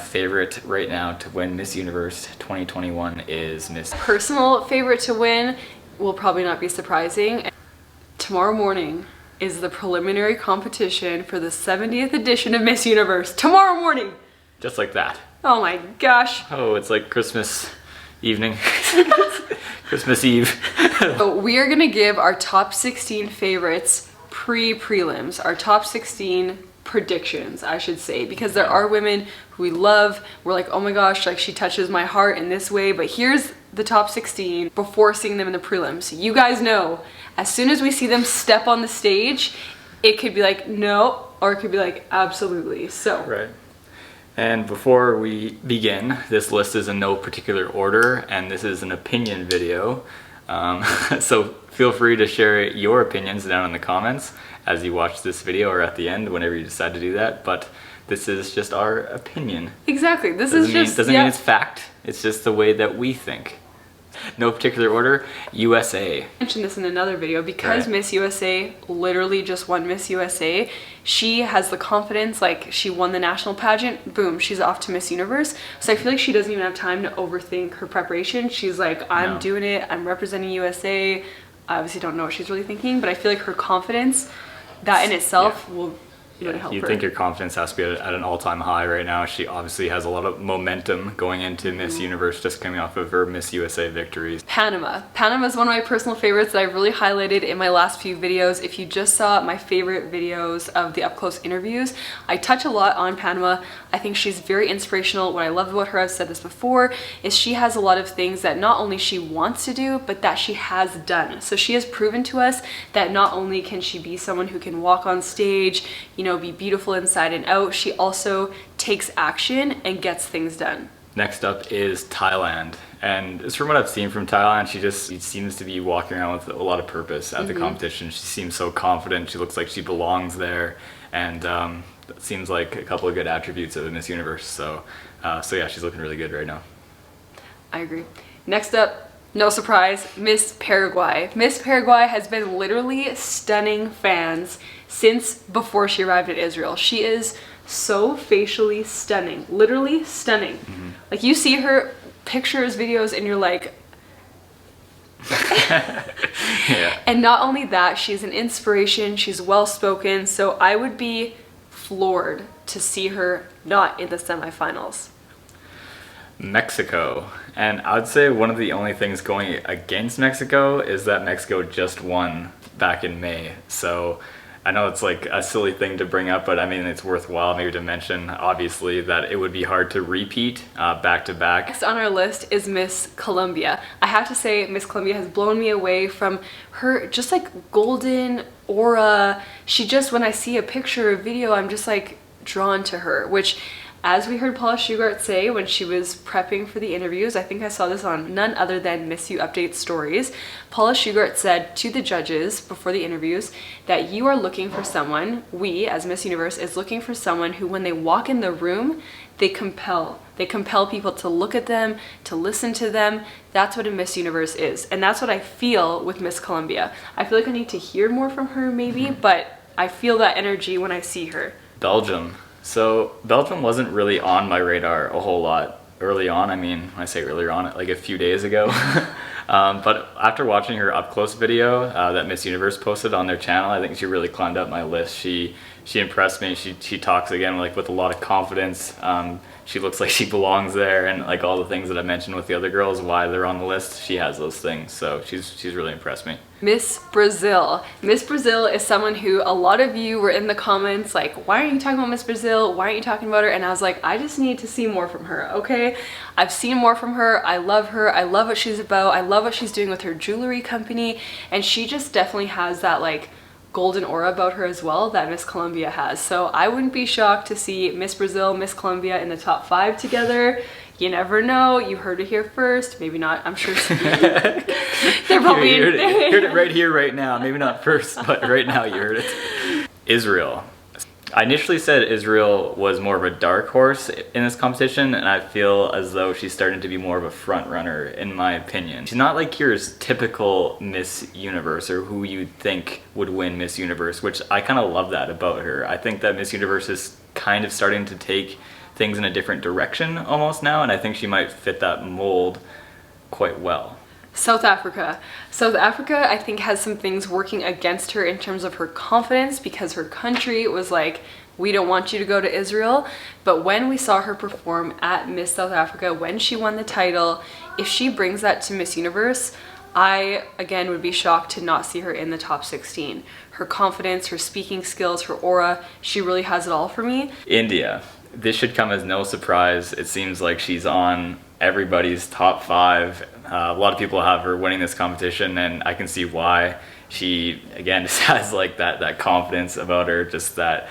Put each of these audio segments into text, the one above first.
favorite right now to win Miss Universe 2021 is Miss... Personal favorite to win will probably not be surprising. Tomorrow morning is the preliminary competition for the 70th edition of Miss Universe. Tomorrow morning! Just like that. Oh my gosh. Oh, it's like Christmas evening. Christmas Eve. So we are gonna give our top 16 favorites pre-prelims, our top 16 predictions, I should say, because there are women who we love. We're like, oh my gosh, like she touches my heart in this way, but here's the top 16 before seeing them in the prelims. You guys know, as soon as we see them step on the stage, it could be like, no, or it could be like, absolutely. So. Right. And before we begin, this list is in no particular order, and this is an opinion video. So feel free to share your opinions down in the comments as you watch this video or at the end, whenever you decide to do that. But this is just our opinion. Exactly. Doesn't mean it's fact. It's just the way that we think. No particular order. USA. I mentioned this in another video because right. Miss USA literally just won Miss USA. She has the confidence, like she won the national pageant, boom, she's off to Miss Universe. So I feel like she doesn't even have time to overthink her preparation. She's like, I'm doing it, I'm representing USA. I obviously don't know what she's really thinking, but I feel like her confidence, that in itself will really help her. You think your confidence has to be at an all-time high right now. She obviously has a lot of momentum going into Miss Universe, just coming off of her Miss USA victories. Panama. Panama is one of my personal favorites that I've really highlighted in my last few videos. If you just saw my favorite videos of the up-close interviews, I touch a lot on Panama. I think she's very inspirational. What I love about her, I've said this before, is she has a lot of things that not only she wants to do, but that she has done. So she has proven to us that not only can she be someone who can walk on stage, you know, be beautiful inside and out, she also takes action and gets things done. Next up is Thailand, and from what I've seen from Thailand, she seems to be walking around with a lot of purpose at the competition. She seems so confident, she looks like she belongs there, and that seems like a couple of good attributes of the Miss Universe. So yeah, she's looking really good right now. I agree. Next up, no surprise, Miss Paraguay. Miss Paraguay has been literally stunning fans since before she arrived at Israel. She is so facially stunning, literally stunning. Like you see her pictures, videos, and you're like, yeah. And not only that, she's an inspiration, she's well-spoken, so I would be floored to see her not in the semifinals. Mexico. And I would say one of the only things going against Mexico is that Mexico just won back in May. So I know it's like a silly thing to bring up, but I mean, it's worthwhile maybe to mention, obviously, that it would be hard to repeat back to back. Next on our list is Miss Colombia. I have to say, Miss Colombia has blown me away from her just like golden aura. She just, when I see a picture or video, I'm just like drawn to her, which, as we heard Paula Shugart say when she was prepping for the interviews, I think I saw this on none other than Miss You Update stories. Paula Shugart said to the judges before the interviews that you are looking for someone, we as Miss Universe is looking for someone who when they walk in the room, they compel people to look at them, to listen to them. That's what a Miss Universe is. And that's what I feel with Miss Colombia. I feel like I need to hear more from her maybe, but I feel that energy when I see her. Belgium. So Belgium wasn't really on my radar a whole lot early on. I mean, when I say earlier on, like a few days ago. But after watching her up close video that Miss Universe posted on their channel, I think she really climbed up my list. She impressed me. She talks again like with a lot of confidence. She looks like she belongs there, and like all the things that I mentioned with the other girls, why they're on the list, she has those things. So she's really impressed me. Miss Brazil. Miss Brazil is someone who a lot of you were in the comments like, why aren't you talking about Miss Brazil? Why aren't you talking about her? And I was like, I just need to see more from her, okay? I've seen more from her. I love her. I love what she's about. I love what she's doing with her jewelry company. And she just definitely has that like golden aura about her as well that Miss Colombia has. So I wouldn't be shocked to see Miss Brazil, Miss Colombia in the top 5 together. You never know. You heard it here first. Maybe not. I'm sure they're probably you heard it right here, right now. Maybe not first, but right now you heard it. Israel. I initially said Israel was more of a dark horse in this competition, and I feel as though she's starting to be more of a front runner, in my opinion. She's not like your typical Miss Universe or who you'd think would win Miss Universe, which I kind of love that about her. I think that Miss Universe is kind of starting to take things in a different direction almost now, and I think she might fit that mold quite well. South Africa. South Africa, I think, has some things working against her in terms of her confidence, because her country was like, we don't want you to go to Israel. But when we saw her perform at Miss South Africa, when she won the title, if she brings that to Miss Universe, I, again, would be shocked to not see her in the top 16. Her confidence, her speaking skills, her aura, she really has it all for me. India. This should come as no surprise. It seems like she's on everybody's top 5. A lot of people have her winning this competition, and I can see why. She, again, just has like that confidence about her, just that,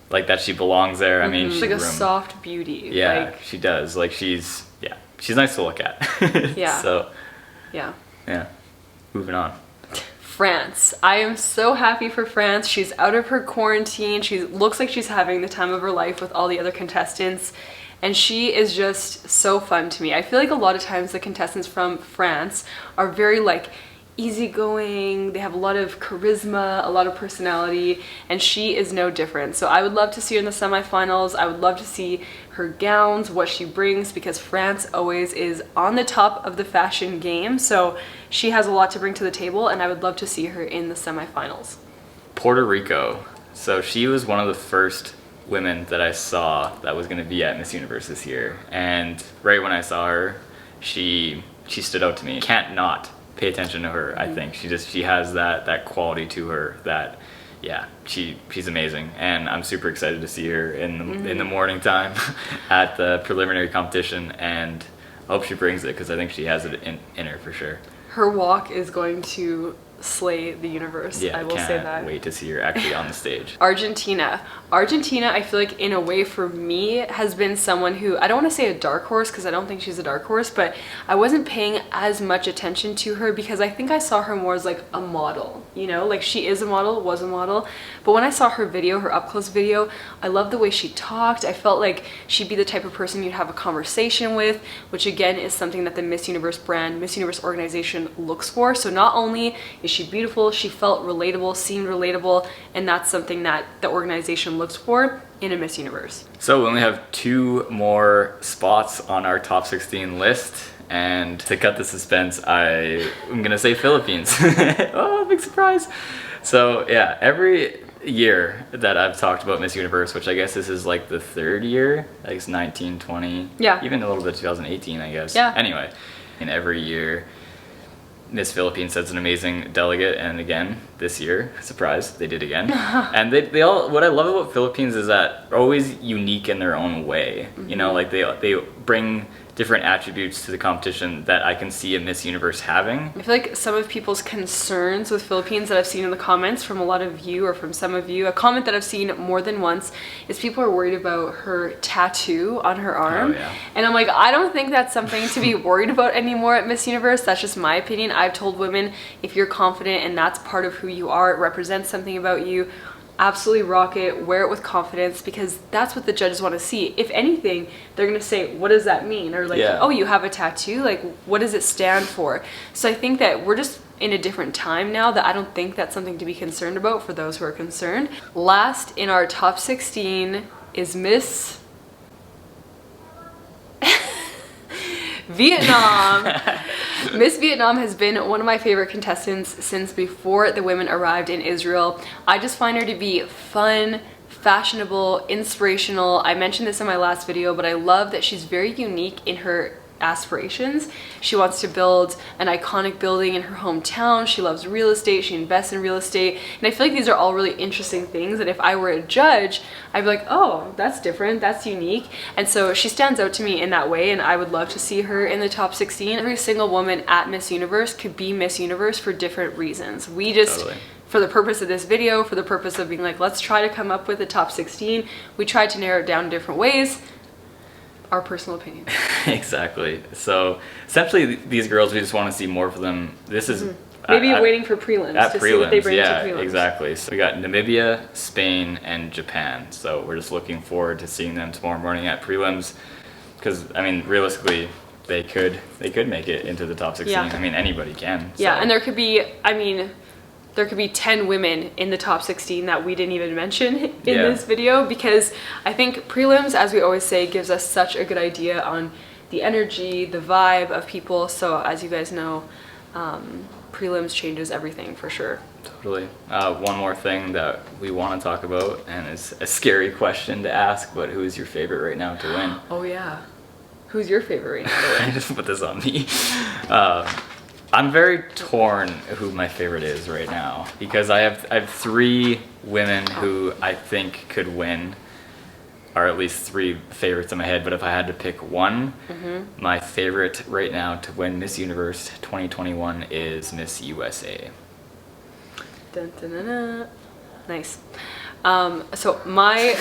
like, that she belongs there. I mean, she's like a soft beauty. Yeah, like, she does. Like, she's nice to look at. Yeah. So, yeah. Moving on. France. I am so happy for France. She's out of her quarantine. She looks like she's having the time of her life with all the other contestants. And she is just so fun to me. I feel like a lot of times the contestants from France are very like easygoing. They have a lot of charisma, a lot of personality, and she is no different. So I would love to see her in the semifinals. I would love to see her gowns, what she brings, because France always is on the top of the fashion game. So she has a lot to bring to the table, and I would love to see her in the semifinals. Puerto Rico. So she was one of the first women that I saw that was going to be at Miss Universe this year, and right when I saw her, she stood out to me. Can't not pay attention to her. I think she has that quality to her that, yeah, she's amazing, and I'm super excited to see her in the morning time at the preliminary competition, and I hope she brings it, because I think she has it in her for sure. Her walk is going to slay the universe. Yeah, I will say that. Can't wait to see her actually on the stage. Argentina, I feel like in a way for me has been someone who, I don't want to say a dark horse because I don't think she's a dark horse, but I wasn't paying as much attention to her because I think I saw her more as like a model, you know, like she is a model, was a model. But when I saw her video, her up close video, I loved the way she talked. I felt like she'd be the type of person you'd have a conversation with, which again is something that the Miss Universe brand, Miss Universe organization looks for. So not only is she beautiful, she felt relatable, seemed relatable, and that's something that the organization looks for in a Miss Universe. So we only have 2 more spots on our top 16 list, and to cut the suspense, I'm gonna say Philippines. Oh, big surprise. So yeah, every year that I've talked about Miss Universe, which I guess this is like the 3rd year, I guess 19, 20, yeah, even a little bit 2018, I guess. Yeah. Anyway, in every year, Miss Philippines sets an amazing delegate, and again, this year, surprise, they did again. And they all, what I love about Philippines is that they're always unique in their own way. You know, like they bring different attributes to the competition that I can see a Miss Universe having. I feel like some of people's concerns with Philippines that I've seen in the comments from a lot of you, or from some of you, a comment that I've seen more than once is people are worried about her tattoo on her arm. Oh, yeah. And I'm like, I don't think that's something to be worried about anymore at Miss Universe. That's just my opinion. I've told women, if you're confident and that's part of who you are, it represents something about you, absolutely rock it, wear it with confidence, because that's what the judges want to see. If anything, they're going to say, what does that mean? Or like, oh, you have a tattoo? Like, what does it stand for? So I think that we're just in a different time now that I don't think that's something to be concerned about for those who are concerned. Last in our top 16 is Miss Vietnam. Miss Vietnam has been one of my favorite contestants since before the women arrived in Israel. I just find her to be fun, fashionable, inspirational. I mentioned this in my last video, but I love that she's very unique in her aspirations. She wants to build an iconic building in her hometown. She loves real estate. She invests in real estate. And I feel like these are all really interesting things that if I were a judge, I'd be like, oh, that's different, that's unique. And so she stands out to me in that way, and I would love to see her in the top 16. Every single woman at Miss Universe could be Miss Universe for different reasons. We just, for the purpose of this video, for the purpose of being like, let's try to come up with a top 16, we tried to narrow it down different ways. Our personal opinion. Exactly. So essentially these girls, we just want to see more from them. This is maybe waiting for prelims to see what they bring to prelims. Exactly. So we got Namibia, Spain, and Japan. So we're just looking forward to seeing them tomorrow morning at prelims, because I mean realistically they could make it into the top 16. I mean anybody can. Yeah, and there could be, I mean, there could be 10 women in the top 16 that we didn't even mention in Yeah. this video, because I think prelims, as we always say, gives us such a good idea on the energy, the vibe of people. So as you guys know, prelims changes everything for sure. Totally. One more thing that we want to talk about, and it's a scary question to ask, but who is your favorite right now to win? Oh yeah. Who's your favorite right now to I win? just put this on me. I'm very torn who my favorite is right now, because I have 3 women who I think could win, or at least 3 favorites in my head. But if I had to pick one, my favorite right now to win Miss Universe 2021 is Miss USA. Dun, dun, dun, dun. Nice. So my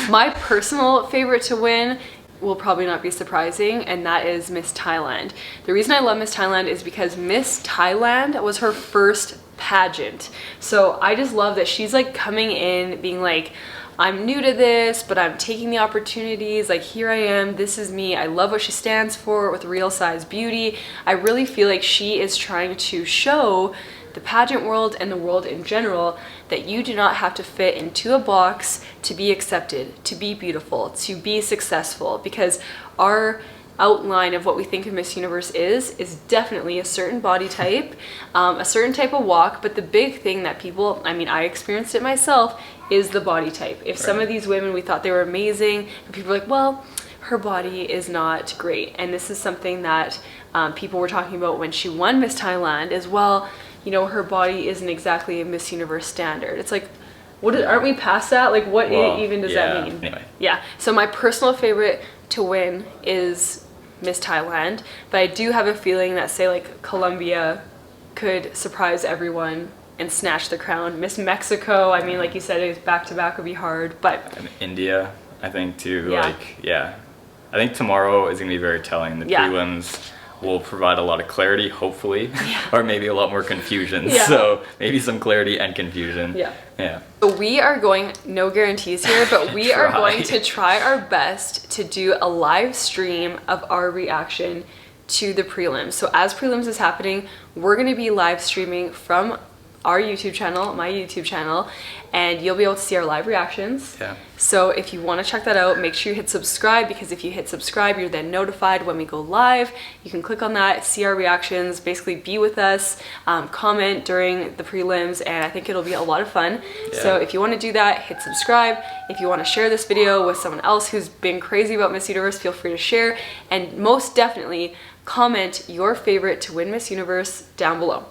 my personal favorite to win will probably not be surprising, and that is Miss Thailand. The reason I love Miss Thailand is because Miss Thailand was her first pageant. So I just love that she's like coming in being like, I'm new to this, but I'm taking the opportunities, like here I am, this is me. I love what she stands for with real size beauty. I really feel like she is trying to show the pageant world and the world in general that you do not have to fit into a box to be accepted, to be beautiful, to be successful, because our outline of what we think of Miss Universe is definitely a certain body type, a certain type of walk, but the big thing that people, I mean, I experienced it myself, is the body type. If some of these women, we thought they were amazing, but people were like, well, her body is not great. And this is something that people were talking about when she won Miss Thailand as well. You know, her body isn't exactly a Miss Universe standard. It's like, aren't we past that? Like, what even does that mean? Anyway. Yeah, so my personal favorite to win is Miss Thailand, but I do have a feeling that, say, like, Colombia could surprise everyone and snatch the crown. Miss Mexico, I mean, like you said, it back-to-back would be hard, but... And India, I think, too. Yeah. I think tomorrow is going to be very telling. The prelims will provide a lot of clarity, hopefully, or maybe a lot more confusion. Yeah. So maybe some clarity and confusion. Yeah. So we are going, no guarantees here, but we are going to try our best to do a live stream of our reaction to the prelims. So as prelims is happening, we're going to be live streaming from our YouTube channel, my YouTube channel, and you'll be able to see our live reactions. Yeah. So if you want to check that out, make sure you hit subscribe, because if you hit subscribe, you're then notified when we go live. You can click on that, see our reactions, basically be with us, comment during the prelims, and I think it'll be a lot of fun. Yeah. So if you want to do that, hit subscribe. If you want to share this video with someone else who's been crazy about Miss Universe, feel free to share, and most definitely comment your favorite to win Miss Universe down below.